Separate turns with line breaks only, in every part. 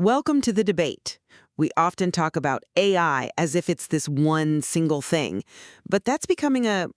Welcome to the debate. We often talk about AI as if it's this one single thing, but that's becoming a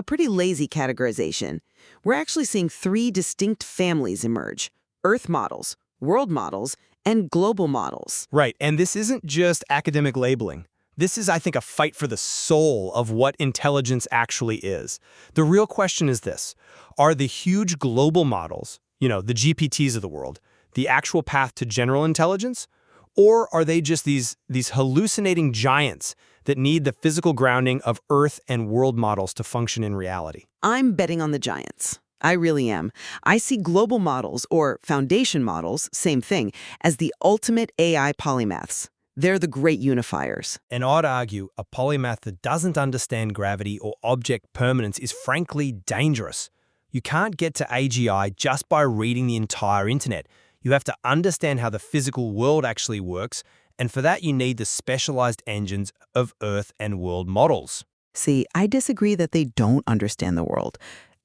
pretty lazy categorization. We're actually seeing three distinct families emerge: Earth models, world models, and global models.
Right, and this isn't just academic labeling. This is, I think, a fight for the soul of what intelligence actually is. The real question is this: are the huge global models, the GPTs of the world, the actual path to general intelligence? Or are they just these hallucinating giants that need the physical grounding of Earth and world models to function in reality?
I'm betting on the giants. I really am. I see global models, or foundation models, same thing, as the ultimate AI polymaths. They're the great unifiers.
And I'd argue a polymath that doesn't understand gravity or object permanence is frankly dangerous. You can't get to AGI just by reading the entire internet. You have to understand how the physical world actually works, and for that you need the specialized engines of Earth and world models.
See, I disagree that they don't understand the world.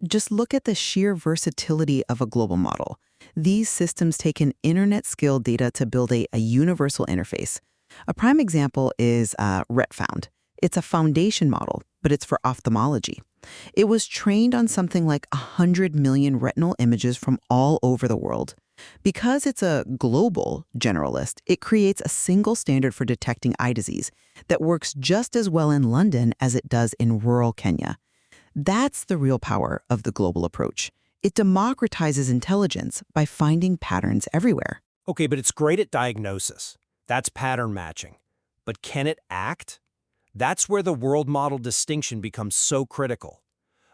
Just look at the sheer versatility of a global model. These systems take in internet-scale data to build a universal interface. A prime example is RetFound. It's a foundation model, but it's for ophthalmology. It was trained on something like 100 million retinal images from all over the world. Because it's a global generalist, it creates a single standard for detecting eye disease that works just as well in London as it does in rural Kenya. That's the real power of the global approach. It democratizes intelligence by finding patterns everywhere.
Okay, but it's great at diagnosis. That's pattern matching. But can it act? That's where the world model distinction becomes so critical.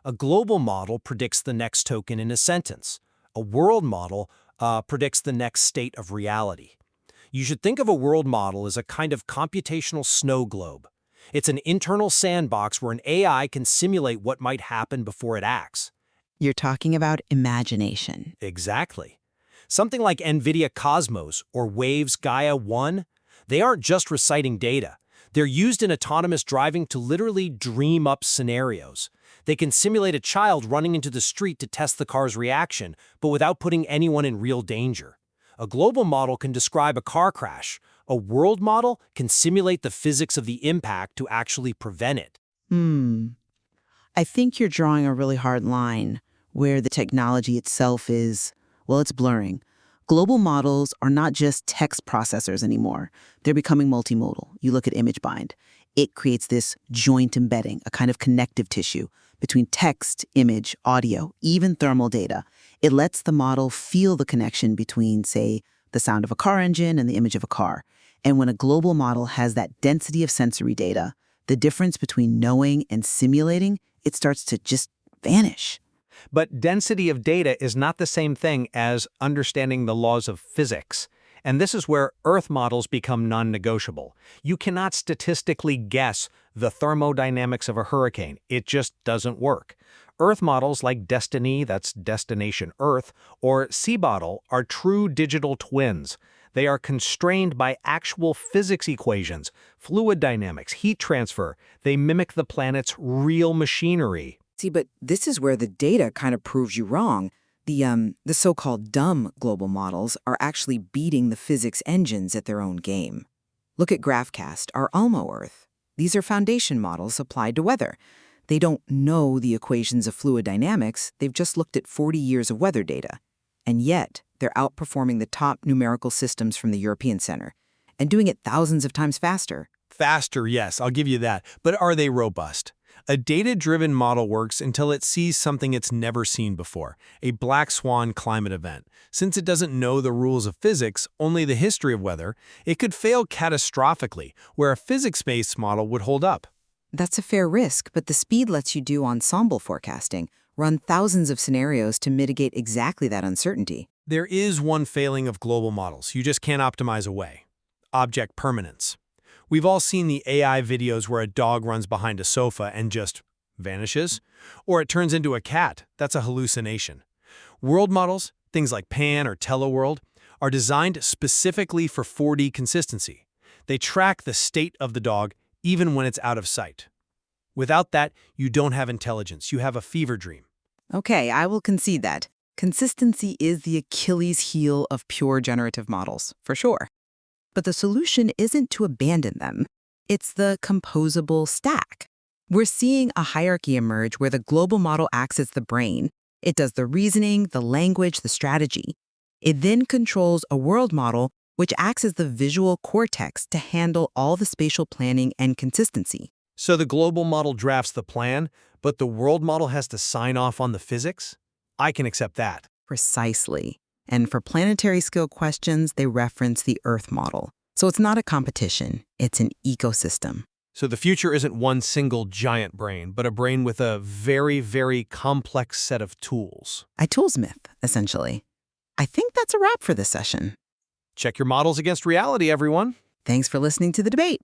A global model predicts the next token in a sentence. A world model predicts the next state of reality. You should think of a world model as a kind of computational snow globe. It's an internal sandbox where an AI can simulate what might happen before it acts.
You're talking about imagination.
Exactly. Something like NVIDIA Cosmos or Wave's Gaia 1, they aren't just reciting data. They're used in autonomous driving to literally dream up scenarios. They can simulate a child running into the street to test the car's reaction, but without putting anyone in real danger. A global model can describe a car crash. A world model can simulate the physics of the impact to actually prevent it.
I think you're drawing a really hard line where the technology itself is, well, it's blurring. Global models are not just text processors anymore. They're becoming multimodal. You look at ImageBind. It creates this joint embedding, a kind of connective tissue between text, image, audio, even thermal data. It lets the model feel the connection between, say, the sound of a car engine and the image of a car. And when a global model has that density of sensory data, the difference between knowing and simulating, it starts to just vanish.
But density of data is not the same thing as understanding the laws of physics. And this is where Earth models become non-negotiable. You cannot statistically guess the thermodynamics of a hurricane. It just doesn't work. Earth models like Destiny, that's Destination Earth, or Seabottle are true digital twins. They are constrained by actual physics equations, fluid dynamics, heat transfer. They mimic the planet's real machinery.
See, but this is where the data kind of proves you wrong. The so-called dumb global models are actually beating the physics engines at their own game. Look at GraphCast, our Almo Earth. These are foundation models applied to weather. They don't know the equations of fluid dynamics, they've just looked at 40 years of weather data. And yet, they're outperforming the top numerical systems from the European Center, and doing it thousands of times faster.
Faster, yes, I'll give you that. But are they robust? A data-driven model works until it sees something it's never seen before, a black swan climate event. Since it doesn't know the rules of physics, only the history of weather, it could fail catastrophically, where a physics-based model would hold up.
That's a fair risk, but the speed lets you do ensemble forecasting, run thousands of scenarios to mitigate exactly that uncertainty.
There is one failing of global models you just can't optimize away: object permanence. We've all seen the AI videos where a dog runs behind a sofa and just vanishes, or it turns into a cat. That's a hallucination. World models, things like Pan or TeleWorld, are designed specifically for 4D consistency. They track the state of the dog even when it's out of sight. Without that, you don't have intelligence. You have a fever dream.
Okay, I will concede that. Consistency is the Achilles heel of pure generative models, for sure.
But the solution isn't to abandon them. It's the composable stack. We're seeing a hierarchy emerge where the global model acts as the brain. It does the reasoning, the language, the strategy. It then controls a world model, which acts as the visual cortex to handle all the spatial planning and consistency.
So the global model drafts the plan, but the world model has to sign off on the physics? I can accept that.
Precisely. And for planetary scale questions, they reference the Earth model. So it's not a competition, it's an ecosystem.
So the future isn't one single giant brain, but a brain with a very, very complex set of tools.
A toolsmith, essentially. I think that's a wrap for this session.
Check your models against reality, everyone.
Thanks for listening to the debate.